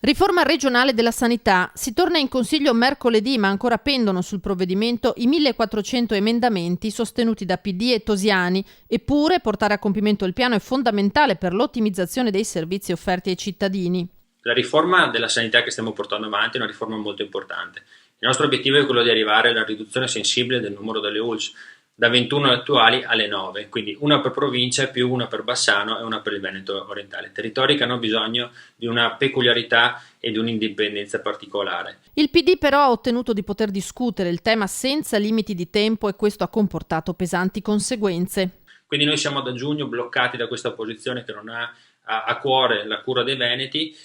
Riforma regionale della sanità. Si torna in Consiglio mercoledì, ma ancora pendono sul provvedimento i 1400 emendamenti sostenuti da PD e Tosiani. Eppure portare a compimento il piano è fondamentale per l'ottimizzazione dei servizi offerti ai cittadini. La riforma della sanità che stiamo portando avanti è una riforma molto importante. Il nostro obiettivo è quello di arrivare alla riduzione sensibile del numero delle ULSS, da 21 attuali alle 9, quindi una per provincia più una per Bassano e una per il Veneto orientale, territori che hanno bisogno di una peculiarità e di un'indipendenza particolare. Il PD però ha ottenuto di poter discutere il tema senza limiti di tempo e questo ha comportato pesanti conseguenze. Quindi noi siamo da giugno bloccati da questa opposizione che non ha a cuore la cura dei veneti,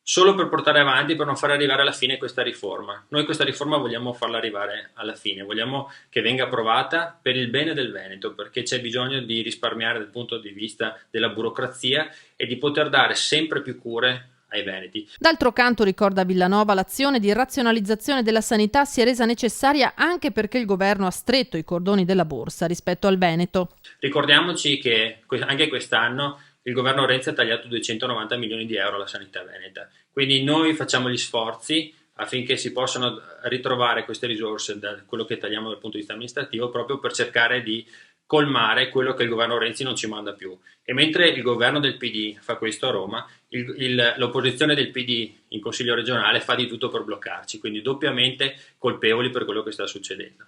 solo per portare avanti, per non far arrivare alla fine questa riforma. Noi questa riforma vogliamo farla arrivare alla fine, vogliamo che venga approvata per il bene del Veneto, perché c'è bisogno di risparmiare dal punto di vista della burocrazia e di poter dare sempre più cure ai veneti. D'altro canto, ricorda Villanova, l'azione di razionalizzazione della sanità si è resa necessaria anche perché il governo ha stretto i cordoni della borsa rispetto al Veneto. Ricordiamoci che anche quest'anno il governo Renzi ha tagliato 290 milioni di euro alla sanità veneta, quindi noi facciamo gli sforzi affinché si possano ritrovare queste risorse da quello che tagliamo dal punto di vista amministrativo proprio per cercare di colmare quello che il governo Renzi non ci manda più. E mentre il governo del PD fa questo a Roma, l'opposizione del PD in Consiglio regionale fa di tutto per bloccarci, quindi doppiamente colpevoli per quello che sta succedendo.